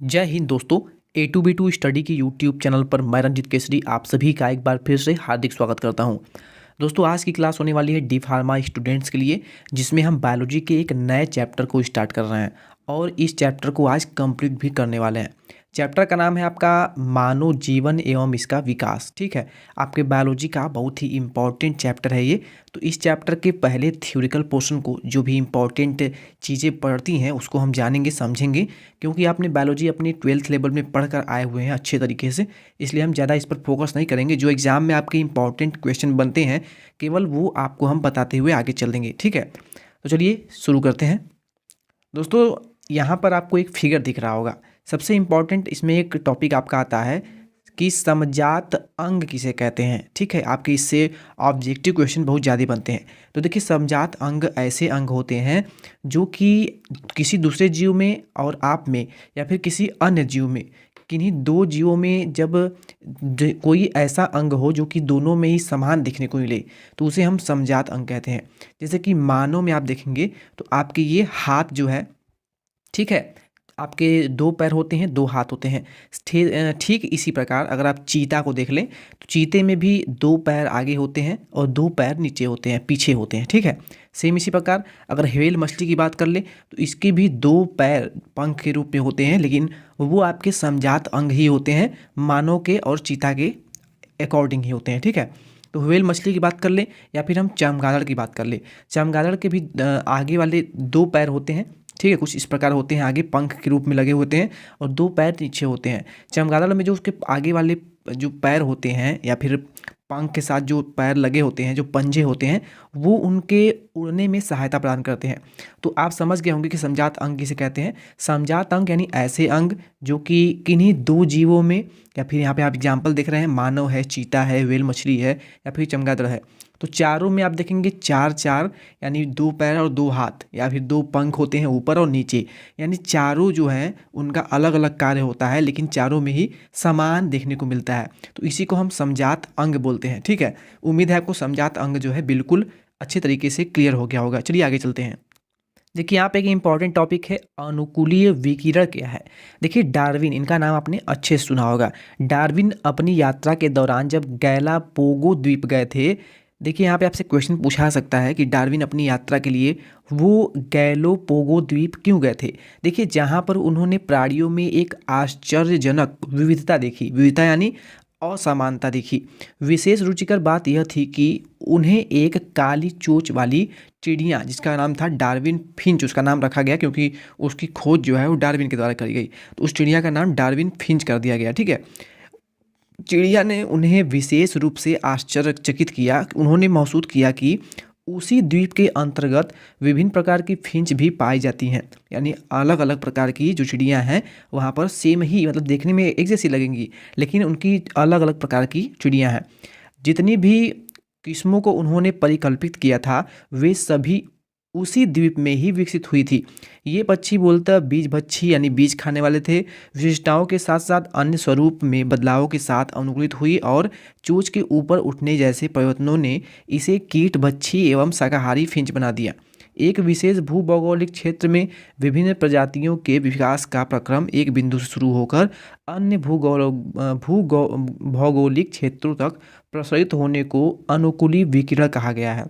जय हिंद दोस्तों। ए to be to study की यूट्यूब चैनल पर मैं रंजित केसरी आप सभी का एक बार फिर से हार्दिक स्वागत करता हूं। दोस्तों आज की क्लास होने वाली है डी फार्मा स्टूडेंट्स के लिए, जिसमें हम बायोलॉजी के एक नए चैप्टर को स्टार्ट कर रहे हैं और इस चैप्टर को आज कंप्लीट भी करने वाले हैं। चैप्टर का नाम है आपका मानव जीवन एवं इसका विकास। ठीक है, आपके बायोलॉजी का बहुत ही इम्पॉर्टेंट चैप्टर है ये। तो इस चैप्टर के पहले थ्योरिकल पोर्शन को, जो भी इम्पॉर्टेंट चीज़ें पढ़ती हैं उसको हम जानेंगे समझेंगे, क्योंकि आपने बायोलॉजी अपने 12th लेवल में पढ़ कर आए हुए हैं अच्छे तरीके से, इसलिए हम ज़्यादा इस पर फोकस नहीं करेंगे। जो एग्ज़ाम में आपके इंपॉर्टेंट क्वेश्चन बनते हैं केवल वो आपको हम बताते हुए आगे चल देंगे। ठीक है, तो चलिए शुरू करते हैं। दोस्तों यहाँ पर आपको एक फिगर दिख रहा होगा। सबसे इम्पॉर्टेंट इसमें एक टॉपिक आपका आता है कि समजात अंग किसे कहते हैं। ठीक है, आपके इससे ऑब्जेक्टिव क्वेश्चन बहुत ज़्यादा बनते हैं। तो देखिए, समजात अंग ऐसे अंग होते हैं जो कि किसी दूसरे जीव में और आप में या फिर किसी अन्य जीव में, किन्हीं दो जीवों में जब कोई ऐसा अंग हो जो कि दोनों में ही समान देखने को मिले तो उसे हम समजात अंग कहते हैं। जैसे कि मानव में आप देखेंगे तो आपके ये हाथ जो है, ठीक है, आपके दो पैर होते हैं, दो हाथ होते हैं। ठीक इसी प्रकार अगर आप चीता को देख लें तो चीते में भी दो पैर आगे होते हैं और दो पैर नीचे होते हैं, पीछे होते हैं। ठीक है, सेम इसी प्रकार अगर व्हेल मछली की बात कर ले तो इसके भी दो पैर पंख के रूप में होते हैं, लेकिन वो आपके समजात अंग ही होते हैं, मानव के और चीता के अकॉर्डिंग ही होते हैं। ठीक है, तो व्हेल मछली की बात कर ले या फिर हम चमगादड़ की बात कर ले, चमगादड़ के भी आगे वाले दो पैर होते हैं। ठीक है, कुछ इस प्रकार होते हैं, आगे पंख के रूप में लगे होते हैं और दो पैर नीचे होते हैं। चमगादड़ में जो उसके आगे वाले जो पैर होते हैं या फिर पंख के साथ जो पैर लगे होते हैं, जो पंजे होते हैं, वो उनके उड़ने में सहायता प्रदान करते हैं। तो आप समझ गए होंगे कि समजात अंग किसे कहते हैं। समजात अंग यानी ऐसे अंग जो कि किन्हीं दो जीवों में, या फिर यहाँ पे आप एग्जाम्पल देख रहे हैं, मानव है, चीता है, व्हेल मछली है या फिर चमगादड़ है, तो चारों में आप देखेंगे चार चार यानी दो पैर और दो हाथ या फिर दो पंख होते हैं ऊपर और नीचे, यानी चारों जो हैं उनका अलग अलग कार्य होता है लेकिन चारों में ही समान देखने को मिलता है। तो इसी को हम समजात अंग बोलते हैं। ठीक है, उम्मीद है आपको समजात अंग जो है बिल्कुल अच्छे तरीके से क्लियर हो गया होगा। चलिए आगे चलते हैं। देखिए यहाँ पे एक इम्पॉर्टेंट टॉपिक है, अनुकूलीय विकिरण क्या है। देखिए डार्विन, इनका नाम आपने अच्छे से सुना होगा। डार्विन अपनी यात्रा के दौरान जब गैलापागो द्वीप गए थे, देखिए यहाँ पे आपसे क्वेश्चन पूछा सकता है कि डार्विन अपनी यात्रा के लिए वो गैलापागो द्वीप क्यों गए थे। देखिए जहाँ पर उन्होंने प्राणियों में एक आश्चर्यजनक विविधता देखी, विविधता यानी असमानता देखी। विशेष रुचिकर बात यह थी कि उन्हें एक काली चोंच वाली चिड़िया, जिसका नाम था डार्विन फिंच, उसका नाम रखा गया क्योंकि उसकी खोज जो है वो डार्विन के द्वारा करी गई, तो उस चिड़िया का नाम डार्विन फिंच कर दिया गया। ठीक है, चिड़िया ने उन्हें विशेष रूप से आश्चर्यचकित किया। उन्होंने महसूस किया कि उसी द्वीप के अंतर्गत विभिन्न प्रकार की फिंच भी पाई जाती हैं, यानी अलग अलग प्रकार की जो चिड़ियाँ हैं वहाँ पर सेम ही, मतलब देखने में एक जैसी लगेंगी लेकिन उनकी अलग अलग प्रकार की चिड़ियाँ हैं। जितनी भी किस्मों को उन्होंने परिकल्पित किया था वे सभी उसी द्वीप में ही विकसित हुई थी। ये पक्षी बोलता बीज भक्षी यानी बीज खाने वाले थे। विशिष्टताओं के साथ साथ अन्य स्वरूप में बदलावों के साथ अनुकूलित हुई और चोंच के ऊपर उठने जैसे परिवर्तनों ने इसे कीट भक्षी एवं शाकाहारी फिंच बना दिया। एक विशेष भूभौगोलिक क्षेत्र में विभिन्न प्रजातियों के विकास का प्रक्रम एक बिंदु से शुरू होकर अन्य भूभौगोलिक क्षेत्रों तक प्रसारित होने को अनुकूली विकिरण कहा गया है।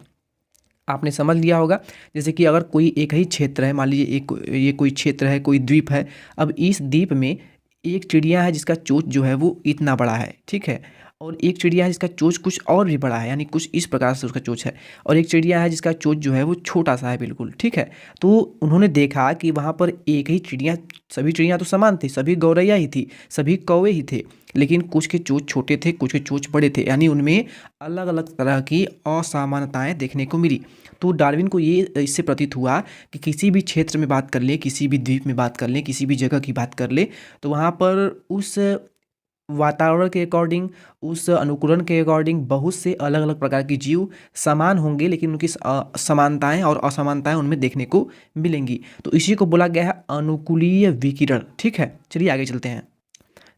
आपने समझ लिया होगा, जैसे कि अगर कोई एक ही क्षेत्र है, मान लीजिए ये कोई क्षेत्र है, कोई द्वीप है, अब इस द्वीप में एक चिड़िया है जिसका चोंच जो है वो इतना बड़ा है। ठीक है, और एक चिड़िया है जिसका चोंच कुछ और भी बड़ा है, यानी कुछ इस प्रकार से उसका चोंच है, और एक चिड़िया है जिसका चोंच जो है वो छोटा सा है बिल्कुल। ठीक है, तो उन्होंने देखा कि वहाँ पर एक ही चिड़िया, सभी चिड़िया तो समान थी, सभी गौरैया ही थी, सभी कौवे ही थे, लेकिन कुछ के चोंच छोटे थे, कुछ के चोंच बड़े थे, यानी उनमें अलग अलग तरह की असामान्यताएं देखने को मिली। तो डार्विन को ये इससे प्रतीत हुआ कि किसी भी क्षेत्र में बात कर ले, किसी भी द्वीप में बात कर ले, किसी भी जगह की बात कर ले, तो वहाँ पर उस वातावरण के अकॉर्डिंग, उस अनुकूलन के अकॉर्डिंग बहुत से अलग अलग प्रकार की जीव समान होंगे, लेकिन उनकी समानताएं और असमानताएं उनमें देखने को मिलेंगी। तो इसी को बोला गया है अनुकूलीय विकिरण। ठीक है, चलिए आगे चलते हैं।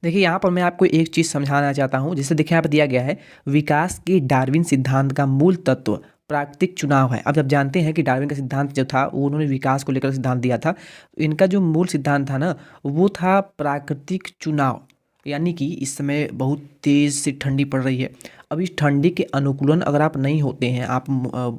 देखिए यहाँ पर मैं आपको एक चीज़ समझाना चाहता हूँ। जैसे देखिए यहाँ पर दिया गया है, विकास के डार्विन सिद्धांत का मूल तत्व प्राकृतिक चुनाव है। अब जब जानते हैं कि डार्विन का सिद्धांत जो था वो उन्होंने विकास को लेकर सिद्धांत दिया था, तो इनका जो मूल सिद्धांत था ना वो था प्राकृतिक चुनाव। यानी कि इस समय बहुत तेज़ से ठंडी पड़ रही है। अब इस ठंडी के अनुकूलन अगर आप नहीं होते हैं, आप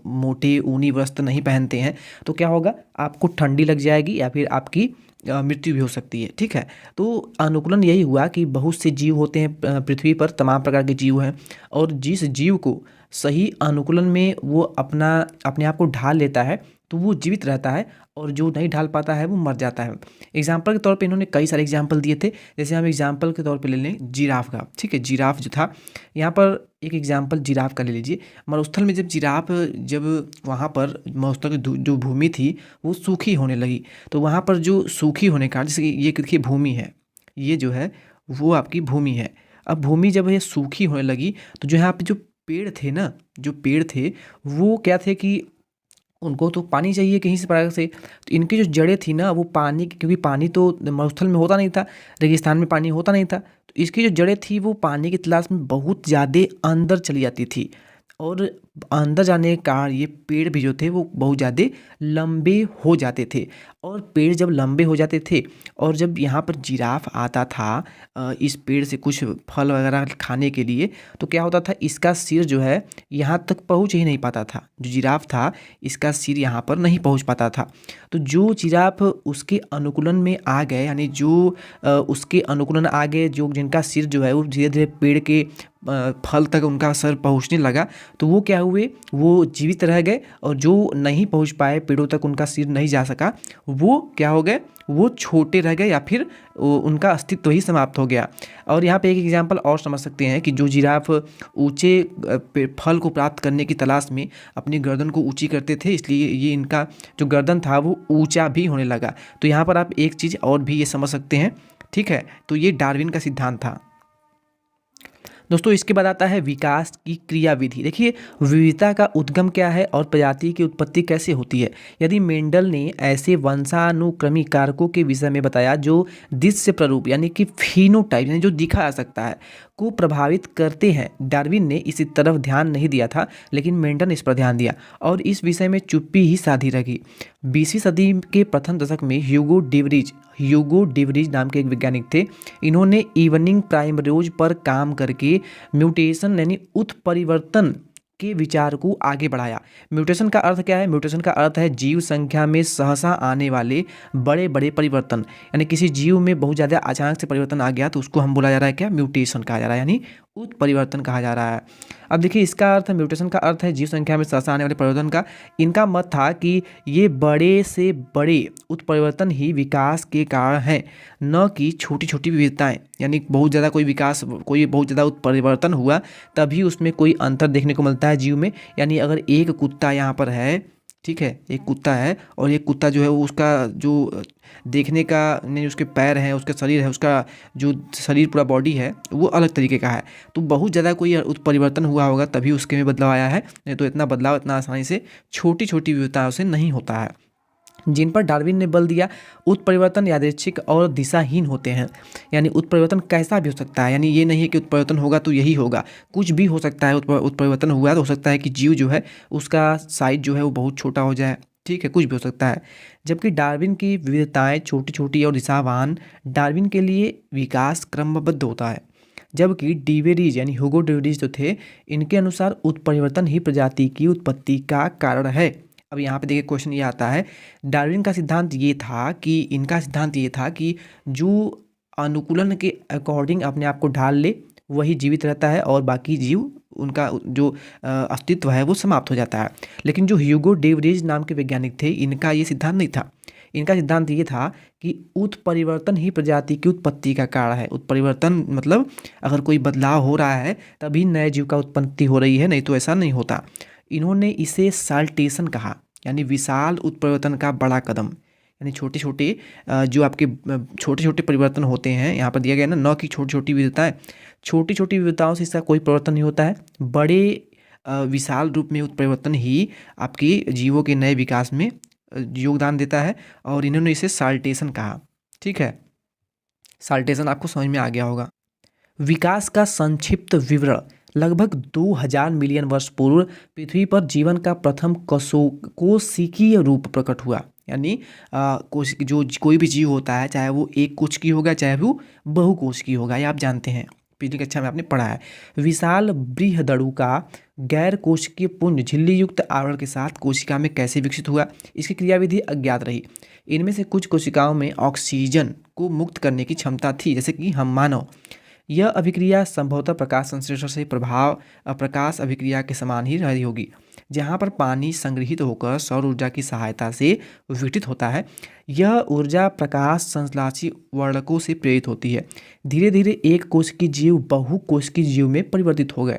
मोटे ऊनी वस्त्र नहीं पहनते हैं, तो क्या होगा, आपको ठंडी लग जाएगी या फिर आपकी मृत्यु भी हो सकती है। ठीक है, तो अनुकूलन यही हुआ कि बहुत से जीव होते हैं पृथ्वी पर, तमाम प्रकार के जीव हैं, और जिस जीव को सही अनुकूलन में वो अपने आप को ढाल लेता है तो वो जीवित रहता है, और जो नहीं ढाल पाता है वो मर जाता है। एग्जाम्पल के तौर पे इन्होंने कई सारे एग्जाम्पल दिए थे। जैसे हम एग्जाम्पल के तौर पे ले लें जिराफ का। ठीक है, जिराफ जो था, यहाँ पर एक एग्जाम्पल जिराफ का ले लीजिए। मरुस्थल में जब वहाँ पर मरुस्थल की जो भूमि थी वो सूखी होने लगी, तो वहाँ पर जो सूखी होने का, जैसे ये देखिए भूमि है, ये जो है वो आपकी भूमि है। अब भूमि जब ये सूखी होने लगी तो जो यहाँ पे जो पेड़ थे ना, जो पेड़ थे वो क्या थे कि उनको तो पानी चाहिए कहीं से प्रकार से, तो इनकी जो जड़ें थी ना वो पानी, क्योंकि पानी तो मरुस्थल में होता नहीं था, रेगिस्तान में पानी होता नहीं था, तो इसकी जो जड़ें थी वो पानी की तलाश में बहुत ज़्यादा अंदर चली जाती थी, और अंदर जाने के कारण ये पेड़ भी जो थे वो बहुत ज़्यादा लंबे हो जाते थे। और पेड़ जब लंबे हो जाते थे और जब यहाँ पर जिराफ आता था इस पेड़ से कुछ फल वगैरह खाने के लिए, तो क्या होता था, इसका सिर जो है यहाँ तक पहुँच ही नहीं पाता था। जो जिराफ था इसका सिर यहाँ पर नहीं पहुँच पाता था। तो जो जिराफ उसके अनुकूलन में आ गए, यानी जो उसके अनुकूलन आ गए, जो जिनका सिर जो है वो धीरे धीरे पेड़ के फल तक उनका सर पहुँचने लगा, तो वो क्या हुए, वो जीवित रह गए, और जो नहीं पहुँच पाए, पेड़ों तक उनका सिर नहीं जा सका, वो क्या हो गए, वो छोटे रह गए, या फिर उनका अस्तित्व ही समाप्त हो गया। और यहाँ पे एक एग्जांपल और समझ सकते हैं कि जो जिराफ ऊंचे फल को प्राप्त करने की तलाश में अपनी गर्दन को ऊंची करते थे, इसलिए ये इनका जो गर्दन था वो ऊंचा भी होने लगा। तो यहाँ पर आप एक चीज़ और भी ये समझ सकते हैं। ठीक है, तो ये डार्विन का सिद्धांत था। दोस्तों इसके बाद आता है विकास की क्रियाविधि। देखिए विविधता का उद्गम क्या है और प्रजाति की उत्पत्ति कैसे होती है। यदि मेंडल ने ऐसे वंशानुक्रमी कारकों के विषय में बताया जो दृश्य प्ररूप यानी कि फिनोटाइप यानी जो दिखा जा सकता है को प्रभावित करते हैं, डार्विन ने इसी तरफ ध्यान नहीं दिया था, लेकिन मेंडल ने इस पर ध्यान दिया और इस विषय में चुप्पी ही साधी रही। 20वीं सदी के प्रथम दशक में ह्यूगो डिवरीज नाम के एक वैज्ञानिक थे। इन्होंने इवनिंग प्राइमरोज पर काम करके म्यूटेशन यानी उत्परिवर्तन के विचार को आगे बढ़ाया। म्यूटेशन का अर्थ क्या है? म्यूटेशन का अर्थ है जीव संख्या में सहसा आने वाले बड़े बड़े परिवर्तन, यानी किसी जीव में बहुत ज़्यादा अचानक से परिवर्तन आ गया तो उसको हम बोला जा रहा है क्या? म्यूटेशन कहा जा रहा है, यानी उत्परिवर्तन कहा जा रहा है। अब देखिए इसका अर्थ, म्यूटेशन का अर्थ है जीव संख्या में सहसा आने वाले परिवर्तन का। इनका मत था कि ये बड़े से बड़े उत्परिवर्तन ही विकास के कारण हैं, न कि छोटी छोटी विविधताएं। यानी बहुत ज़्यादा कोई बहुत ज़्यादा उत्परिवर्तन हुआ तभी उसमें कोई अंतर देखने को मिलता है जीव में। यानी अगर एक कुत्ता यहाँ पर है, ठीक है, एक कुत्ता है और एक कुत्ता जो है वो उसका जो देखने का नहीं, उसके पैर हैं, उसका शरीर है, उसका जो शरीर पूरा बॉडी है वो अलग तरीके का है, तो बहुत ज़्यादा कोई उत्परिवर्तन हुआ होगा तभी उसके में बदलाव आया है, नहीं तो इतना बदलाव इतना आसानी से छोटी छोटी विविधताओं से नहीं होता है। जिन पर डार्विन ने बल दिया, उत्परिवर्तन यादृच्छिक और दिशाहीन होते हैं। यानी उत्परिवर्तन कैसा भी हो सकता है, यानी ये नहीं है कि उत्परिवर्तन होगा तो यही होगा, कुछ भी हो सकता है। उत्परिवर्तन हुआ तो हो सकता है कि जीव जो है उसका साइज जो है वो बहुत छोटा हो जाए, ठीक है, कुछ भी हो सकता है। जबकि डार्विन की विविधताएं छोटी छोटी और दिशावान, डार्विन के लिए विकास क्रमबद्ध होता है। जबकि डिवेरीज यानी ह्यूगो डिवेरीज जो थे, इनके अनुसार उत्परिवर्तन ही प्रजाति की उत्पत्ति का कारण है। अब यहाँ पे देखिए क्वेश्चन ये आता है, डार्विन का सिद्धांत ये था कि इनका सिद्धांत ये था कि जो अनुकूलन के अकॉर्डिंग अपने आप को ढाल ले वही जीवित रहता है और बाकी जीव उनका जो अस्तित्व है वो समाप्त हो जाता है। लेकिन जो ह्यूगो डिवेरीज नाम के वैज्ञानिक थे, इनका ये सिद्धांत नहीं था। इनका सिद्धांत ये था कि उत्परिवर्तन ही प्रजाति की उत्पत्ति का कारण है। उत्परिवर्तन मतलब अगर कोई बदलाव हो रहा है तभी नए जीव का उत्पत्ति हो रही है, नहीं तो ऐसा नहीं होता। इन्होंने इसे साल्टेशन कहा, यानी विशाल उत्परिवर्तन का बड़ा कदम। यानी छोटे छोटे जो आपके छोटे छोटे परिवर्तन होते हैं, यहाँ पर दिया गया ना, न कि छोटी छोटी विविधताएं। छोटी छोटी विविधताओं से इसका कोई परिवर्तन नहीं होता है, बड़े विशाल रूप में उत्परिवर्तन ही आपकी जीवों के नए विकास में योगदान देता है। और इन्होंने इसे साल्टेशन कहा, ठीक है, साल्टेशन आपको समझ में आ गया होगा। विकास का संक्षिप्त विवरण, लगभग 2000 मिलियन वर्ष पूर्व पृथ्वी पर जीवन का प्रथम कोशिकीय रूप प्रकट हुआ। यानी कोई भी जीव होता है, चाहे वो एक कोशिकीय होगा चाहे वो बहुकोशिकीय होगा, ये आप जानते हैं, पिछली कक्षा में आपने पढ़ा है। विशाल बृहदड़ु का गैर कोशिकीय पुंज झिल्ली युक्त आवरण के साथ कोशिका में कैसे विकसित हुआ, इसकी क्रियाविधि अज्ञात रही। इनमें से कुछ कोशिकाओं में ऑक्सीजन को मुक्त करने की क्षमता थी, जैसे कि हम मानव। यह अभिक्रिया संभवतः प्रकाश संश्लेषण से प्रकाश अभिक्रिया के समान ही रही होगी, जहाँ पर पानी संग्रहित होकर सौर ऊर्जा की सहायता से विघटित होता है। यह ऊर्जा प्रकाश संश्लेषी वर्णकों से प्रेरित होती है। धीरे धीरे एक कोशिकीय जीव बहुकोशिकीय जीव में परिवर्तित हो गए।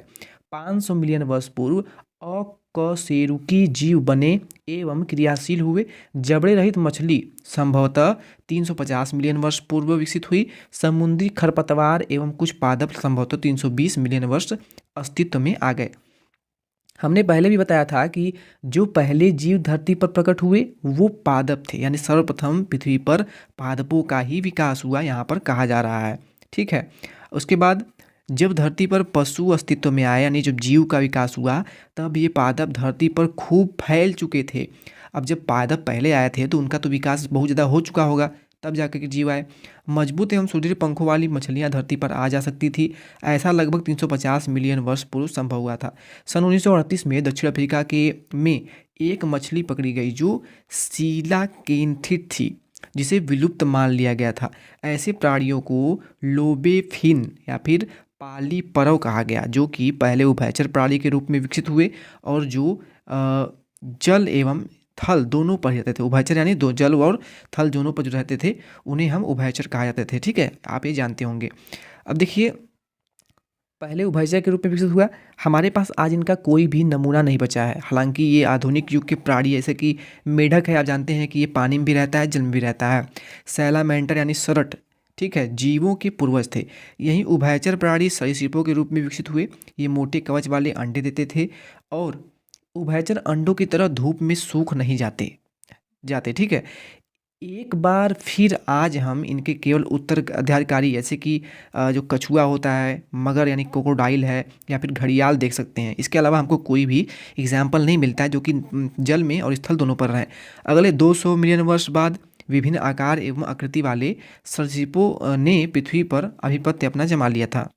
500 मिलियन वर्ष पूर्व अकशेरुकी जीव बने एवं क्रियाशील हुए। जबड़े रहित मछली संभवतः 350 मिलियन वर्ष पूर्व विकसित हुई। समुद्री खरपतवार एवं कुछ पादप संभवतः 320 मिलियन वर्ष अस्तित्व में आ गए। हमने पहले भी बताया था कि जो पहले जीव धरती पर प्रकट हुए वो पादप थे, यानी सर्वप्रथम पृथ्वी पर पादपों का ही विकास हुआ, यहाँ पर कहा जा रहा है। ठीक है, उसके बाद जब धरती पर पशु अस्तित्व में आए, यानी जब जीव का विकास हुआ, तब ये पादप धरती पर खूब फैल चुके थे। अब जब पादप पहले आए थे तो उनका तो विकास बहुत ज़्यादा हो चुका होगा, तब जाकर के जीव आए। मजबूत एवं सुदृढ़ पंखों वाली मछलियां धरती पर आ जा सकती थी। ऐसा लगभग 350 मिलियन वर्ष पूर्व संभव हुआ था। सन 1938 में दक्षिण अफ्रीका में एक मछली पकड़ी गई जो सीलाकेंथिड थी, जिसे विलुप्त मान लिया गया था। ऐसे प्राणियों को लोबेफिन या फिर पालीपरव कहा गया, जो कि पहले उभयचर प्राणी के रूप में विकसित हुए और जो जल एवं थल दोनों पर रहते थे। उभयचर यानी दो, जल और थल दोनों पर जो रहते थे उन्हें हम उभयचर कहा जाते थे। ठीक है, आप ये जानते होंगे। अब देखिए, पहले उभयचर के रूप में विकसित हुआ। हमारे पास आज इनका कोई भी नमूना नहीं बचा है। हालांकि ये आधुनिक युग के प्राणी, जैसे कि मेढक है, आप जानते हैं कि ये पानी में भी रहता है, जल में भी रहता है। सैलामेंटर यानी सरट, ठीक है, जीवों के पूर्वज थे। यही उभयचर प्राणी सरीसृपों के रूप में विकसित हुए। ये मोटे कवच वाले अंडे देते थे और उभयचर अंडों की तरह धूप में सूख नहीं जाते। ठीक है, एक बार फिर आज हम इनके केवल उत्तराधिकारी, जैसे कि जो कछुआ होता है, मगर यानी क्रोकोडाइल है, या फिर घड़ियाल देख सकते हैं। इसके अलावा हमको कोई भी एग्जाम्पल नहीं मिलता है जो कि जल में और स्थल दोनों पर रहें। अगले 200 मिलियन वर्ष बाद विभिन्न आकार एवं आकृति वाले सरीसृपों ने पृथ्वी पर आधिपत्य अपना जमा लिया था।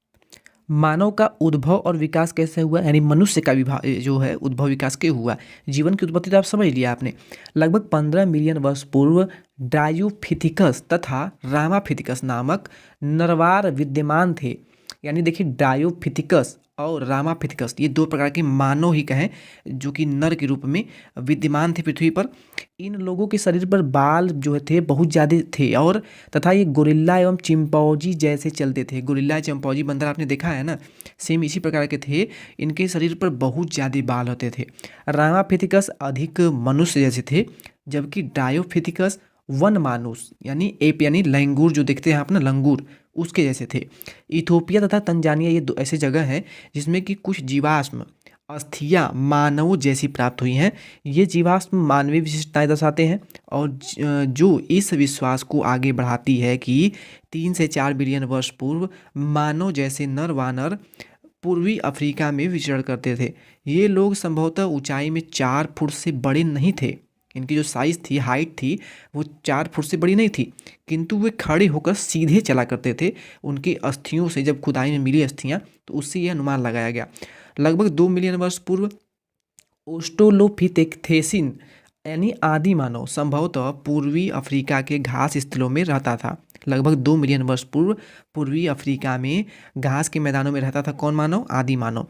मानव का उद्भव और विकास कैसे हुआ, यानी मनुष्य का जो है उद्भव विकास क्यों हुआ। जीवन की उत्पत्ति तो आप समझ लिया आपने। लगभग 15 मिलियन वर्ष पूर्व डायोफिथिकस तथा रामाफिथिकस नामक नरवार विद्यमान थे। यानी देखिए, डायोफिथिकस और रामाफिथिकस, ये दो प्रकार के मानव ही कहें जो कि नर के रूप में विद्यमान थे पृथ्वी पर। इन लोगों के शरीर पर बाल जो थे बहुत ज़्यादा थे और तथा ये गोरिल्ला एवं चिंपौजी जैसे चलते थे। गोरिल्ला चिंपौजी बंदर आपने देखा है ना, सेम इसी प्रकार के थे। इनके शरीर पर बहुत ज़्यादा बाल होते थे। रामाफिथिकस अधिक मनुष्य जैसे थे, जबकि डायोफिथिकस वन मानुस यानी एप यानी लंगूर, जो देखते हैं आप ना लंगूर, उसके जैसे थे। इथोपिया तथा तंजानिया ये दो ऐसे जगह हैं जिसमें कि कुछ जीवाश्म अस्थियां मानवों जैसी प्राप्त हुई हैं। ये जीवाश्म मानवीय विशिष्टताएं दर्शाते हैं और जो इस विश्वास को आगे बढ़ाती है कि 3 से 4 बिलियन वर्ष पूर्व मानव जैसे नर वानर पूर्वी अफ्रीका में विचरण करते थे। ये लोग संभवतः ऊंचाई में 4 फुट से बड़े नहीं थे। इनकी जो साइज़ थी, हाइट थी, वो 4 फुट से बड़ी नहीं थी, किंतु वे खड़े होकर सीधे चला करते थे। उनकी अस्थियों से जब खुदाई में मिली अस्थियां, तो उससे यह अनुमान लगाया गया। लगभग 2 मिलियन वर्ष पूर्व ऑस्ट्रेलोपिथेसिन यानी आदि मानव संभवतः पूर्वी अफ्रीका के घास स्थलों में रहता था। लगभग 2 मिलियन वर्ष पूर्व पूर्वी अफ्रीका में घास के मैदानों में रहता था कौन मानव? आदि मानव।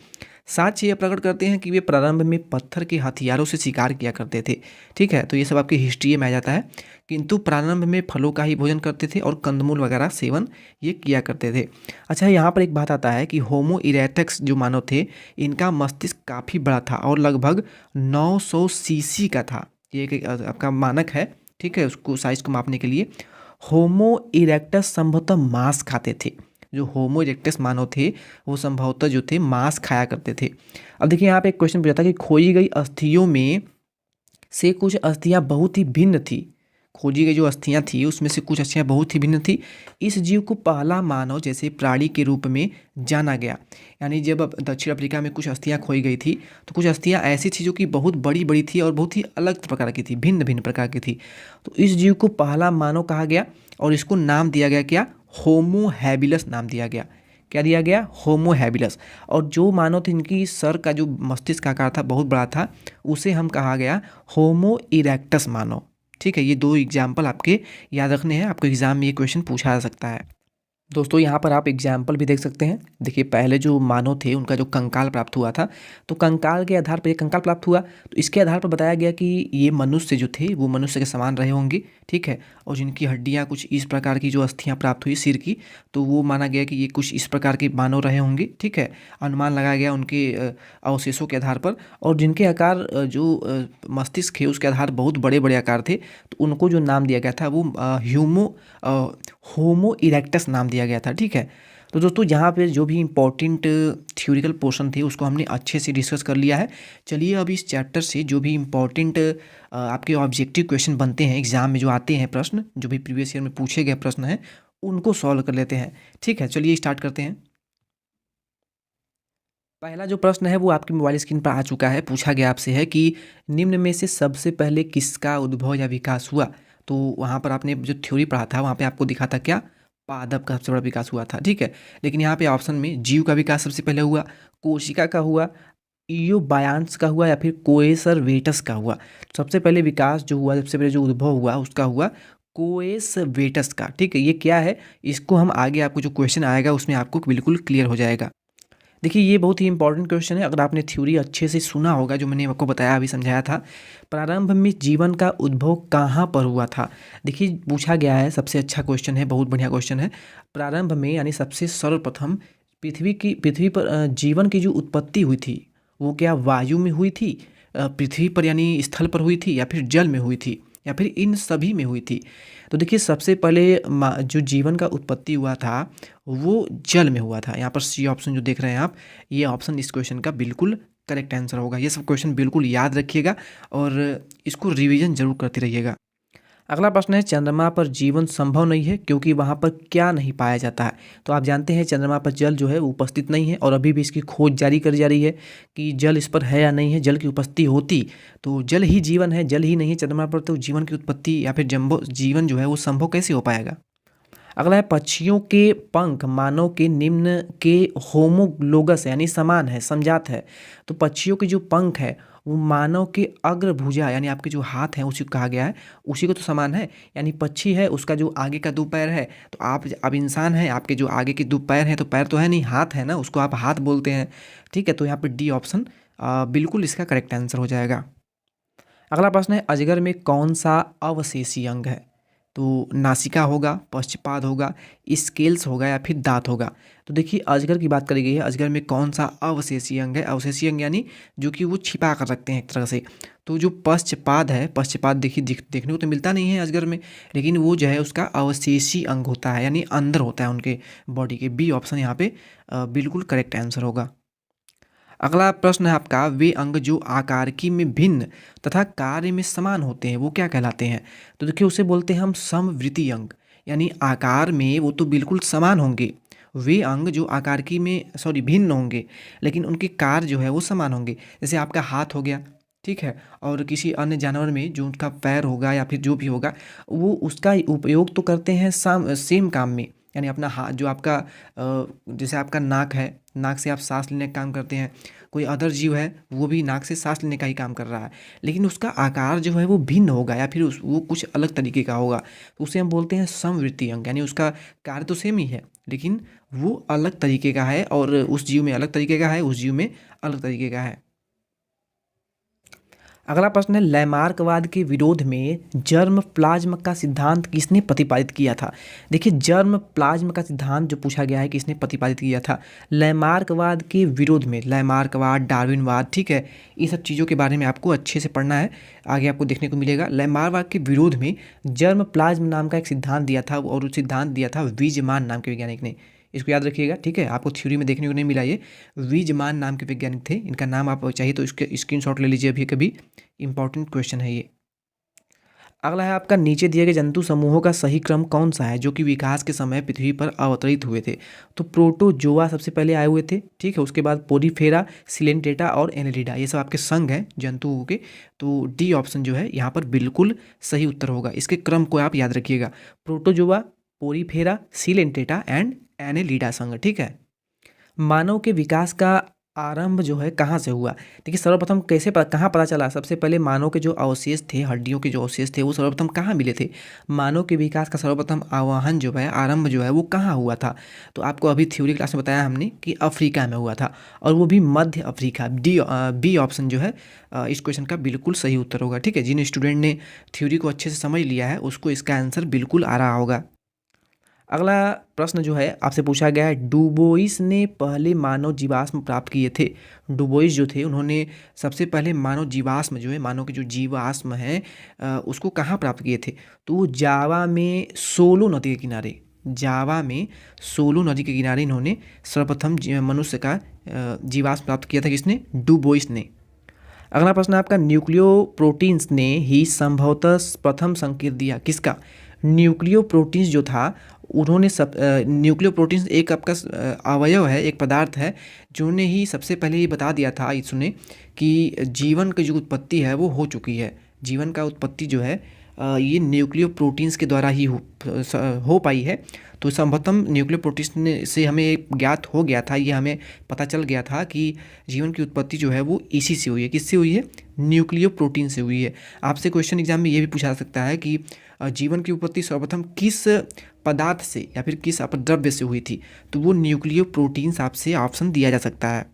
साक्ष्य यह प्रकट करते हैं कि वे प्रारंभ में पत्थर के हथियारों से शिकार किया करते थे। ठीक है, तो ये सब आपकी हिस्ट्री में आ जाता है। किंतु प्रारंभ में फलों का ही भोजन करते थे और कंदमूल वगैरह सेवन ये किया करते थे। अच्छा, यहाँ पर एक बात आता है कि होमो इरेक्टस जो मानव थे, इनका मस्तिष्क काफ़ी बड़ा था और लगभग 900 सीसी का था। ये एक आपका मानक है, ठीक है, उसको साइज को मापने के लिए। होमो इरेक्टस संभवतः मांस खाते थे। जो होमो इरेक्टस मानव थे वो संभवतः जो थे मांस खाया करते थे। अब देखिए, यहाँ पे एक क्वेश्चन पूछा था कि खोई गई अस्थियों में से कुछ अस्थियाँ बहुत ही भिन्न थी। खोजी गई जो अस्थियां थी उसमें से कुछ अस्थियां बहुत ही भिन्न थी। इस जीव को पहला मानव जैसे प्राणी के रूप में जाना गया। यानी जब अब दक्षिण अफ्रीका में कुछ अस्थियां खोई गई थी तो कुछ अस्थियां ऐसी थी जो कि बहुत बड़ी बड़ी थी और बहुत ही अलग प्रकार की थी, भिन्न भिन्न प्रकार की थी। तो इस जीव को पहला मानव कहा गया और इसको नाम दिया गया क्या? होमो हैबिलस नाम दिया गया। क्या दिया गया? होमो हैबिलस। और जो मानव थे इनकी सर का जो मस्तिष्क का आकार था बहुत बड़ा था, उसे हम कहा गया होमो इरेक्टस मानव। ठीक है, ये दो एग्जाम्पल आपके याद रखने हैं, आपको एग्जाम में ये क्वेश्चन पूछा जा सकता है। दोस्तों यहाँ पर आप एग्जाम्पल भी देख सकते हैं। देखिए पहले जो मानव थे उनका जो कंकाल प्राप्त हुआ था, तो कंकाल के आधार पर ये कंकाल प्राप्त हुआ, तो इसके आधार पर बताया गया कि ये मनुष्य जो थे वो मनुष्य के समान रहे होंगे। ठीक है, और जिनकी हड्डियाँ कुछ इस प्रकार की जो अस्थियाँ प्राप्त हुई सिर की, तो वो माना गया कि ये कुछ इस प्रकार के मानव रहे होंगे। ठीक है, अनुमान लगाया गया उनके अवशेषों के आधार पर। और जिनके आकार जो मस्तिष्क है उसके आधार बहुत बड़े बड़े आकार थे, तो उनको जो नाम दिया गया था वो होमो इरेक्टस नाम दिया गया था। ठीक है, तो दोस्तों यहाँ पे जो भी इम्पोर्टेंट थ्योरिकल पोर्शन थे उसको हमने अच्छे से डिस्कस कर लिया है। चलिए अब इस चैप्टर से जो भी इम्पोर्टेंट आपके ऑब्जेक्टिव क्वेश्चन बनते हैं एग्जाम में, जो आते हैं प्रश्न, जो भी प्रीवियस ईयर में पूछे गए प्रश्न हैं, उनको सॉल्व कर लेते हैं। ठीक है, चलिए स्टार्ट करते हैं। पहला जो प्रश्न है वो आपकी मोबाइल स्क्रीन पर आ चुका है। पूछा गया आपसे है कि निम्न में से सबसे पहले किसका उद्भव या विकास हुआ? तो वहाँ पर आपने जो थ्योरी पढ़ा था वहाँ पे आपको दिखा था क्या? पादप का सबसे बड़ा विकास हुआ था। ठीक है, लेकिन यहाँ पे ऑप्शन में जीव का विकास सबसे पहले हुआ, कोशिका का हुआ, इयोबायांस का हुआ, या फिर कोएसरवेटस का हुआ। सबसे पहले विकास जो हुआ, सबसे पहले जो उद्भव हुआ उसका हुआ कोएसवेटस का। ठीक है, ये क्या है इसको हम आगे आपको जो क्वेश्चन आएगा उसमें आपको बिल्कुल क्लियर हो जाएगा। देखिए ये बहुत ही इंपॉर्टेंट क्वेश्चन है। अगर आपने थ्योरी अच्छे से सुना होगा, जो मैंने आपको बताया अभी समझाया था, प्रारंभ में जीवन का उद्भव कहाँ पर हुआ था? देखिए पूछा गया है, सबसे अच्छा क्वेश्चन है, बहुत बढ़िया क्वेश्चन है। प्रारंभ में यानी सबसे सर्वप्रथम पृथ्वी पर जीवन की जो उत्पत्ति हुई थी वो क्या वायु में हुई थी, पृथ्वी पर यानी स्थल पर हुई थी, या फिर जल में हुई थी, या फिर इन सभी में हुई थी? तो देखिए सबसे पहले जो जीवन का उत्पत्ति हुआ था वो जल में हुआ था। यहाँ पर सी ऑप्शन जो देख रहे हैं आप, ये ऑप्शन इस क्वेश्चन का बिल्कुल करेक्ट आंसर होगा। ये सब क्वेश्चन बिल्कुल याद रखिएगा और इसको रिवीजन जरूर करते रहिएगा। अगला प्रश्न है, चंद्रमा पर जीवन संभव नहीं है क्योंकि वहाँ पर क्या नहीं पाया जाता है? तो आप जानते हैं चंद्रमा पर जल जो है वो उपस्थित नहीं है और अभी भी इसकी खोज जारी करी जा रही है कि जल इस पर है या नहीं है। जल की उपस्थिति होती तो जल ही जीवन है, जल ही नहीं है चंद्रमा पर, तो जीवन की उत्पत्ति या फिर जम्बो जीवन जो है वो संभव कैसे हो पाएगा? अगला है, पक्षियों के पंख मानव के निम्न के होमोलोगस यानी समान है, समजात है। तो पक्षियों के जो पंख है वो मानव के अग्रभुजा यानी आपके जो हाथ हैं उसी को कहा गया है, उसी को तो समान है। यानी पक्षी है उसका जो आगे का दो पैर है, तो आप अब इंसान है, आपके जो आगे के दो पैर हैं, तो पैर तो है नहीं, हाथ है ना, उसको आप हाथ बोलते हैं। ठीक है, तो यहाँ पर डी ऑप्शन बिल्कुल इसका करेक्ट आंसर हो जाएगा। अगला प्रश्न है, अजगर में कौन सा अवशेषी अंग है? तो नासिका होगा, पक्षपाद होगा, स्केल्स होगा, या फिर दांत होगा? तो देखिए अजगर की बात करी गई है, अजगर में कौन सा अवशेषी अंग है? अवशेषी अंग यानी जो कि वो छिपा कर रखते हैं एक तरह से। तो जो पक्षपाद है, पक्षपाद देखिए देखने को तो मिलता नहीं है अजगर में, लेकिन वो जो है उसका अवशेषी अंग होता है, यानी अंदर होता है उनके बॉडी के। बी ऑप्शन यहाँ पे बिल्कुल करेक्ट आंसर होगा। अगला प्रश्न है आपका, वे अंग जो आकारकी में भिन्न तथा कार्य में समान होते हैं वो क्या कहलाते हैं? तो देखिए उसे बोलते हैं हम समवृत्ति अंग। यानी आकार में वो तो बिल्कुल समान होंगे, वे अंग जो आकारकी में भिन्न होंगे, लेकिन उनके कार्य जो है वो समान होंगे। जैसे आपका हाथ हो गया, ठीक है, और किसी अन्य जानवर में जो उनका पैर होगा या फिर जो भी होगा वो उसका उपयोग तो करते हैं सेम काम में। यानी अपना हाथ जो आपका जैसे आपका नाक है, नाक से आप सांस लेने का काम करते हैं, कोई अदर जीव है वो भी नाक से सांस लेने का ही काम कर रहा है, लेकिन उसका आकार जो है वो भिन्न होगा या फिर वो कुछ अलग तरीके का होगा, तो उसे हम बोलते हैं समवृत्ति अंग। यानी उसका कार्य तो सेम ही है लेकिन वो अलग तरीके का है, और उस जीव में अलग तरीके का है, उस जीव में अलग तरीके का है। अगला प्रश्न है, लैमार्कवाद के विरोध में जर्म प्लाज्म का सिद्धांत किसने प्रतिपादित किया था? देखिए जर्म प्लाज्म का सिद्धांत जो पूछा गया है किसने प्रतिपादित किया था लैमार्कवाद के विरोध में? लैमार्कवाद, डार्विनवाद, ठीक है, ये सब चीज़ों के बारे में आपको अच्छे से पढ़ना है, आगे आपको देखने को मिलेगा। लैमार्कवाद के विरोध में जर्म प्लाज्म नाम का एक सिद्धांत दिया था, और उस सिद्धांत दिया था वीजमान नाम के वैज्ञानिक ने। इसको याद रखिएगा, ठीक है, आपको थ्योरी में देखने को नहीं मिला। ये वीजमान नाम के वैज्ञानिक थे, इनका नाम आप चाहिए तो इसके स्क्रीनशॉट ले लीजिए अभी, कभी इंपॉर्टेंट क्वेश्चन है ये। अगला है आपका, नीचे दिए गए जंतु समूहों का सही क्रम कौन सा है जो कि विकास के समय पृथ्वी पर अवतरित हुए थे। तो प्रोटोजोआ सबसे पहले आए हुए थे, ठीक है। उसके बाद पोरीफेरा, सिलेंटेटा और एनेलिडा, ये सब आपके संघ हैं जंतुओं के। तो डी ऑप्शन जो है यहाँ पर बिल्कुल सही उत्तर होगा। इसके क्रम को आप याद रखिएगा, protozoa, Porifera, Coelenterata and Annelida संघ, ठीक है। मानव के विकास का आरंभ जो है कहाँ से हुआ। देखिए सर्वप्रथम कहाँ पता चला, सबसे पहले मानव के जो अवशेष थे, हड्डियों के जो अवशेष थे, वो सर्वप्रथम कहाँ मिले थे। मानव के विकास का सर्वप्रथम आवाहन जो है, आरंभ जो है वो कहाँ हुआ था। तो आपको अभी थ्योरी क्लास में बताया हमने कि अफ्रीका में हुआ था, और वो भी मध्य अफ्रीका। बी ऑप्शन जो है इस क्वेश्चन का बिल्कुल सही उत्तर होगा, ठीक है। जिन स्टूडेंट ने थ्योरी को अच्छे से समझ लिया है उसको इसका आंसर बिल्कुल आ रहा होगा। अगला प्रश्न जो है आपसे पूछा गया है, डुबोइस ने पहले मानव जीवाश्म प्राप्त किए थे। डुबोइस जो थे उन्होंने सबसे पहले मानव जीवाश्म जो है, मानव के जो जीवाश्म हैं उसको कहाँ प्राप्त किए थे। तो वो जावा में सोलो नदी के किनारे, जावा में सोलो नदी के किनारे इन्होंने सर्वप्रथम मनुष्य का जीवाश्म प्राप्त किया था। किसने? डुबोइस ने। अगला प्रश्न आपका, न्यूक्लियो प्रोटीन्स ने ही संभवतः प्रथम संकेत दिया, किसका। न्यूक्लियो प्रोटीन्स जो था उन्होंने न्यूक्लियो प्रोटीन्स एक आपका अवयव है, एक पदार्थ है जिन्होंने ही सबसे पहले ये बता दिया था, इसने कि जीवन की जो उत्पत्ति है वो हो चुकी है। जीवन का उत्पत्ति जो है ये न्यूक्लियो प्रोटीन्स के द्वारा ही हो पाई है। तो संभवतम न्यूक्लियो प्रोटीन्स से हमें ज्ञात हो गया था, ये हमें पता चल गया था कि जीवन की उत्पत्ति जो है वो इसी से हुई है। किससे हुई है? न्यूक्लियो प्रोटीन से हुई है। आपसे क्वेश्चन एग्जाम में ये भी पूछा सकता है कि जीवन की उत्पत्ति सर्वप्रथम किस पदार्थ से या फिर किस अपद्रव्य से हुई थी। तो वो न्यूक्लियो प्रोटीन्स आपसे ऑप्शन दिया जा सकता है।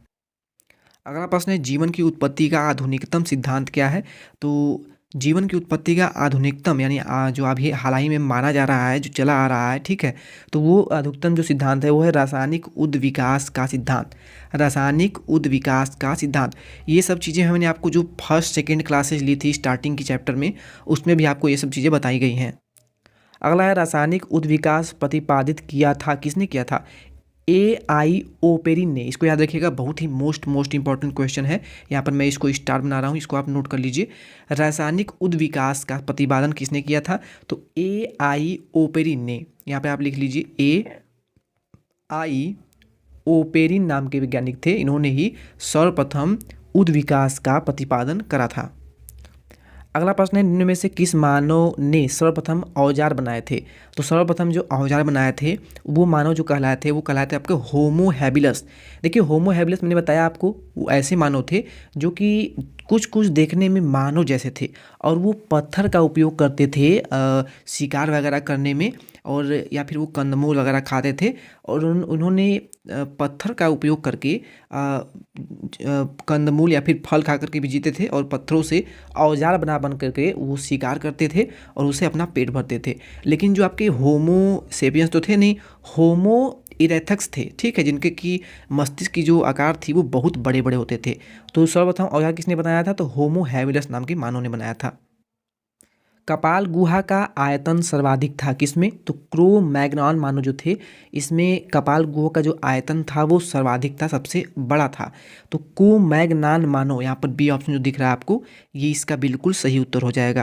अगला प्रश्न है, जीवन की उत्पत्ति का आधुनिकतम सिद्धांत क्या है। तो जीवन की उत्पत्ति का आधुनिकतम यानी जो अभी हाल ही में माना जा रहा है, जो चला आ रहा है, ठीक है, तो वो अधिकतम जो सिद्धांत है वो है रासायनिक उद्विकास का सिद्धांत। रासायनिक उद्विकास का सिद्धांत, ये सब चीज़ें मैंने आपको जो फर्स्ट सेकेंड क्लासेज ली थी स्टार्टिंग की चैप्टर में, उसमें भी आपको ये सब चीज़ें बताई गई हैं। अगला है, रासायनिक उद्विकास प्रतिपादित किया था, किसने किया था। AI ओपेरिन ने। इसको याद रखिएगा, बहुत ही मोस्ट इंपॉर्टेंट क्वेश्चन है। यहाँ पर मैं इसको स्टार बना रहा हूँ, इसको आप नोट कर लीजिए। रासायनिक उद्विकास का प्रतिपादन किसने किया था। तो AI ओपेरिन ने। यहाँ पे आप लिख लीजिए, AI ओपेरिन नाम के वैज्ञानिक थे, इन्होंने ही सर्वप्रथम उद्विकास का प्रतिपादन करा था। अगला प्रश्न है, निम्न में से किस मानव ने सर्वप्रथम औजार बनाए थे। तो सर्वप्रथम जो औजार बनाए थे वो मानव जो कहलाए थे वो कहलाए थे आपके होमो हैबिलस। देखिए होमो हैबिलस मैंने बताया आपको, वो ऐसे मानव थे जो कि कुछ देखने में मानव जैसे थे, और वो पत्थर का उपयोग करते थे शिकार वगैरह करने में, और या फिर वो कंदमूल वगैरह खाते थे, और उन्होंने पत्थर का उपयोग करके कंदमूल या फिर फल खा करके भी जीते थे, और पत्थरों से औजार बन करके वो शिकार करते थे और उसे अपना पेट भरते थे। लेकिन जो आपके होमो सेपियंस तो थे नहीं, होमो इरेक्टस थे, ठीक है, जिनके की मस्तिष्क की जो आकार थी वो बहुत बड़े बड़े होते थे। तो सर्वप्रथम औजार किसने बनाया था। तो होमो हैबिलस नाम के मानव ने बनाया था। कपाल गुहा का आयतन सर्वाधिक था, किसमें। तो क्रो मैग्नॉन मानव जो थे, इसमें कपाल गुहा का जो आयतन था वो सर्वाधिक था, सबसे बड़ा था। तो क्रो मैग्नान मानव, यहाँ पर बी ऑप्शन जो दिख रहा है आपको, ये इसका बिल्कुल सही उत्तर हो जाएगा।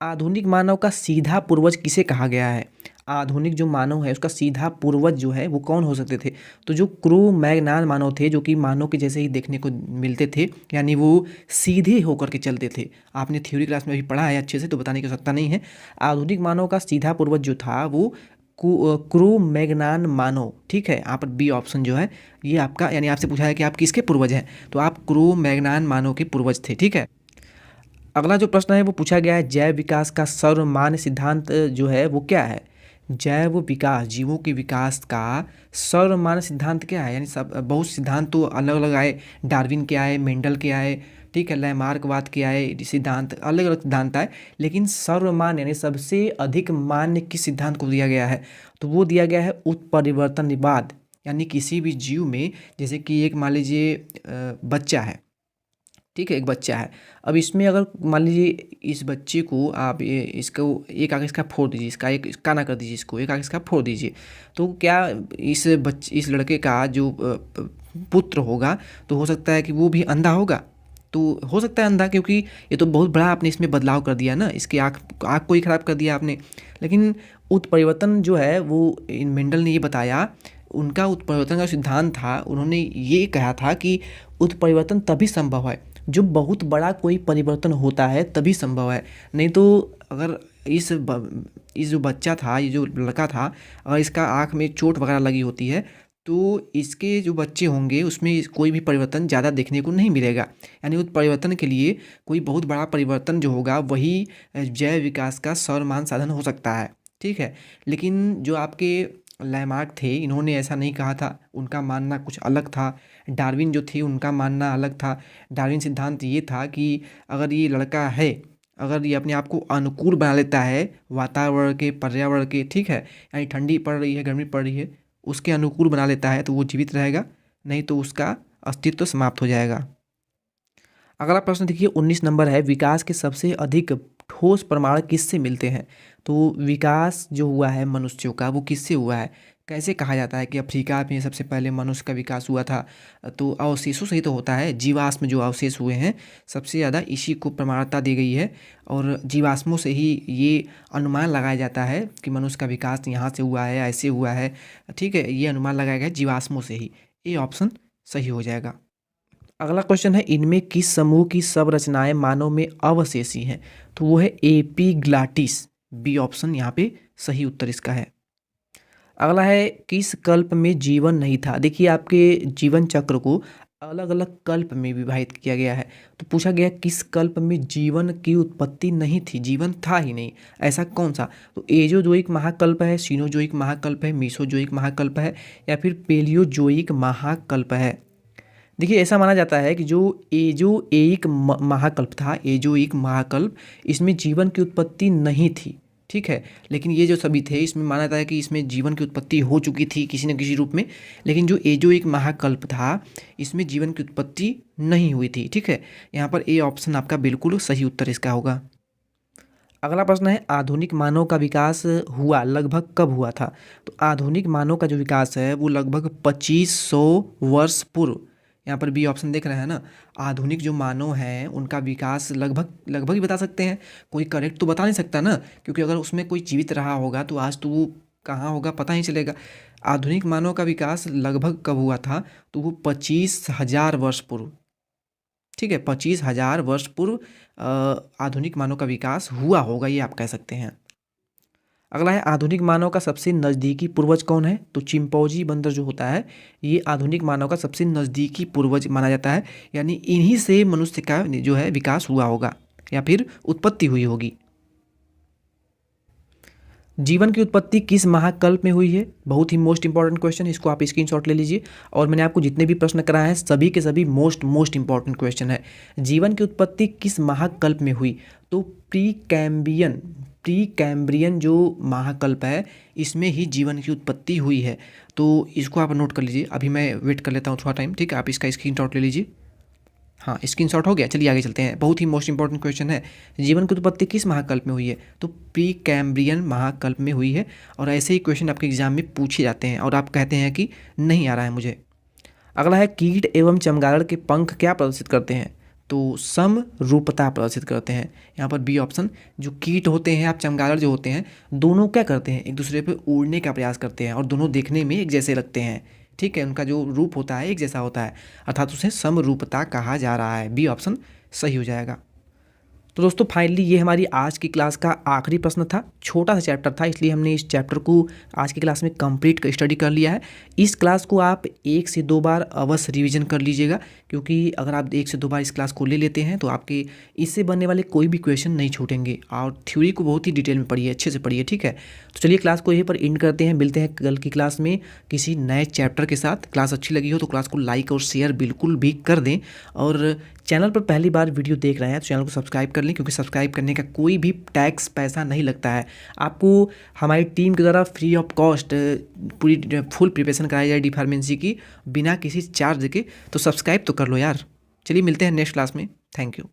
आधुनिक मानव का सीधा पूर्वज किसे कहा गया है। आधुनिक जो मानव है उसका सीधा पूर्वज जो है वो कौन हो सकते थे। तो जो क्रो मैग्नान मानव थे, जो कि मानव के जैसे ही देखने को मिलते थे, यानी वो सीधे होकर के चलते थे। आपने थ्योरी क्लास में भी पढ़ा है अच्छे से, तो बताने की आवश्यकता नहीं है। आधुनिक मानव का सीधा पूर्वज जो था वो क्रो मैग्नान मानव, ठीक है। यहाँ पर बी ऑप्शन जो है ये आपका, यानी आपसे पूछा है कि आप किसके पूर्वज हैं, तो आप क्रो मैग्नान मानव के पूर्वज थे, ठीक है। अगला जो प्रश्न है वो पूछा गया है, जैव विकास का सर्वमान्य सिद्धांत जो है वो क्या है। जैव विकास, जीवों के विकास का सर्वमान्य सिद्धांत क्या है। यानी सब बहुत सिद्धांत तो अलग अलग आए, डार्विन के आए, मेंडल के आए, ठीक है, लैमार्कवाद के आए, सिद्धांत अलग अलग सिद्धांत आए, लेकिन सर्वमान्य यानी सबसे अधिक मान्य किस सिद्धांत को दिया गया है। तो वो दिया गया है उत्परिवर्तनवाद। यानी किसी भी जीव में, जैसे कि एक मान लीजिए बच्चा है, ठीक है, एक बच्चा है। अब इसमें अगर मान लीजिए इस बच्चे को आप इसको एक आंख इसका फोड़ दीजिए, इसका एक काना कर दीजिए, इसको एक आंख इसका फोड़ दीजिए, तो क्या इस लड़के का जो पुत्र होगा तो हो सकता है कि वो भी अंधा होगा। तो हो सकता है अंधा, क्योंकि ये तो बहुत बड़ा आपने इसमें बदलाव कर दिया ना, इसकी आँख को ही ख़राब कर दिया आपने। लेकिन उत्परिवर्तन जो है वो मेंडल ने ये बताया, उनका उत्परिवर्तन का सिद्धांत था, उन्होंने ये कहा था कि उत्परिवर्तन तभी संभव है जब बहुत बड़ा कोई परिवर्तन होता है, तभी संभव है। नहीं तो अगर इस जो बच्चा था, ये जो लड़का था, अगर इसका आँख में चोट वगैरह लगी होती है तो इसके जो बच्चे होंगे उसमें कोई भी परिवर्तन ज़्यादा देखने को नहीं मिलेगा। यानी उस परिवर्तन के लिए कोई बहुत बड़ा परिवर्तन जो होगा वही जैव विकास का सर्वमान्य साधन हो सकता है, ठीक है। लेकिन जो आपके लैमार्क थे, इन्होंने ऐसा नहीं कहा था, उनका मानना कुछ अलग था। डार्विन जो थे उनका मानना अलग था। डार्विन सिद्धांत ये था कि अगर ये लड़का है, अगर ये अपने आप को अनुकूल बना लेता है वातावरण के, पर्यावरण के, ठीक है, यानी ठंडी पड़ रही है, गर्मी पड़ रही है, उसके अनुकूल बना लेता है तो वो जीवित रहेगा, नहीं तो उसका अस्तित्व समाप्त हो जाएगा। अगला प्रश्न देखिए 19 नंबर है, विकास के सबसे अधिक ठोस प्रमाण किससे मिलते हैं? तो विकास जो हुआ है मनुष्यों का वो किससे हुआ है? कैसे कहा जाता है कि अफ्रीका में सबसे पहले मनुष्य का विकास हुआ था? तो अवशेषों से ही तो होता है, जीवाश्म जो अवशेष हुए हैं सबसे ज़्यादा इसी को प्रमाणता दी गई है, और जीवाश्मों से ही ये अनुमान लगाया जाता है कि मनुष्य का विकास यहाँ से हुआ है, ऐसे हुआ है, ठीक है, ये अनुमान लगाया गया जीवाश्मों से ही। ये ऑप्शन सही हो जाएगा। अगला क्वेश्चन है, इनमें किस समूह की सब रचनाएं मानव में अवशेषी हैं? तो वो है एपीग्लाटिस। बी ऑप्शन यहाँ पे सही उत्तर इसका है। अगला है, किस कल्प में जीवन नहीं था? देखिए आपके जीवन चक्र को अलग अलग कल्प में विभाजित किया गया है, तो पूछा गया किस कल्प में जीवन की उत्पत्ति नहीं थी, जीवन था ही नहीं, ऐसा कौन सा? तो एजोजोइक महाकल्प है, सीनोजोइक महाकल्प है, मीसोजोइक महाकल्प है, या फिर पेलियोजोइक महाकल्प है। देखिए ऐसा माना जाता है कि जो एजोइक महाकल्प था, एजोइक महाकल्प, इसमें जीवन की उत्पत्ति नहीं थी, ठीक है। लेकिन ये जो सभी थे इसमें माना जाता है कि इसमें जीवन की उत्पत्ति हो चुकी थी किसी न किसी रूप में, लेकिन जो एजोइक महाकल्प था इसमें जीवन की उत्पत्ति नहीं हुई थी, ठीक है। यहाँ पर ए ऑप्शन आपका बिल्कुल सही उत्तर इसका होगा। अगला प्रश्न है, आधुनिक मानव का विकास हुआ लगभग कब हुआ था? तो आधुनिक मानव का जो विकास है वो लगभग 2500 वर्ष पूर्व, यहाँ पर बी ऑप्शन देख रहे हैं ना, आधुनिक जो मानव हैं उनका विकास लगभग ही बता सकते हैं, कोई करेक्ट तो बता नहीं सकता ना, क्योंकि अगर उसमें कोई जीवित रहा होगा तो आज तो वो कहाँ होगा पता नहीं चलेगा। आधुनिक मानव का विकास लगभग कब हुआ था? तो वो 25,000 वर्ष पूर्व, ठीक है, 25,000 वर्ष पूर्व आधुनिक मानव का विकास हुआ होगा, ये आप कह सकते हैं। अगला है, आधुनिक मानव का सबसे नज़दीकी पूर्वज कौन है? तो चिंपैंजी बंदर जो होता है ये आधुनिक मानव का सबसे नज़दीकी पूर्वज माना जाता है, यानी इन्हीं से मनुष्य का जो है विकास हुआ होगा या फिर उत्पत्ति हुई होगी। जीवन की उत्पत्ति किस महाकल्प में हुई है? बहुत ही मोस्ट इंपॉर्टेंट क्वेश्चन, इसको आप स्क्रीनशॉट ले लीजिए। और मैंने आपको जितने भी प्रश्न कराए हैं सभी के सभी मोस्ट इंपॉर्टेंट क्वेश्चन है। जीवन की उत्पत्ति किस महाकल्प में हुई? तो प्री कैम्ब्रियन जो महाकल्प है इसमें ही जीवन की उत्पत्ति हुई है, तो इसको आप नोट कर लीजिए। अभी मैं वेट कर लेता हूँ थोड़ा टाइम, ठीक है, आप इसका स्क्रीनशॉट ले लीजिए। हाँ, स्क्रीनशॉट हो गया। चलिए आगे चलते हैं, बहुत ही मोस्ट इंपॉर्टेंट क्वेश्चन है, जीवन की उत्पत्ति किस महाकल्प में हुई है? तो प्री कैम्ब्रियन महाकल्प में हुई है। और ऐसे ही क्वेश्चन आपके एग्जाम में पूछे जाते हैं और आप कहते हैं कि नहीं आ रहा है मुझे। अगला है, कीट एवं चमगादड़ के पंख क्या प्रदर्शित करते हैं? तो समरूपता प्रदर्शित करते हैं। यहाँ पर बी ऑप्शन, जो कीट होते हैं आप चमगादड़ जो होते हैं दोनों क्या करते हैं, एक दूसरे पे उड़ने का प्रयास करते हैं और दोनों देखने में एक जैसे लगते हैं, ठीक है, उनका जो रूप होता है एक जैसा होता है, अर्थात उसे समरूपता कहा जा रहा है। बी ऑप्शन सही हो जाएगा। तो दोस्तों फाइनली ये हमारी आज की क्लास का आखिरी प्रश्न था। छोटा सा चैप्टर था इसलिए हमने इस चैप्टर को आज की क्लास में कंप्लीट स्टडी कर लिया है। इस क्लास को आप 1 से 2 बार अवश्य रिवीजन कर लीजिएगा, क्योंकि अगर आप 1 से 2 बार इस क्लास को ले लेते हैं तो आपके इससे बनने वाले कोई भी क्वेश्चन नहीं छूटेंगे। और थ्योरी को बहुत ही डिटेल में पढ़िए, अच्छे से पढ़िए, ठीक है। तो चलिए क्लास को यहीं पर एंड करते हैं, मिलते हैं कल की क्लास में किसी नए चैप्टर के साथ। क्लास अच्छी लगी हो तो क्लास को लाइक और शेयर बिल्कुल भी कर दें, और चैनल पर पहली बार वीडियो देख रहे हैं तो चैनल को सब्सक्राइब कर लें, क्योंकि सब्सक्राइब करने का कोई भी टैक्स पैसा नहीं लगता है। आपको हमारी टीम के द्वारा फ्री ऑफ कॉस्ट पूरी फुल प्रिपरेशन कराई जाए डी फार्मेसी की, बिना किसी चार्ज के। तो सब्सक्राइब तो कर लो यार। चलिए मिलते हैं नेक्स्ट क्लास में। Thank you.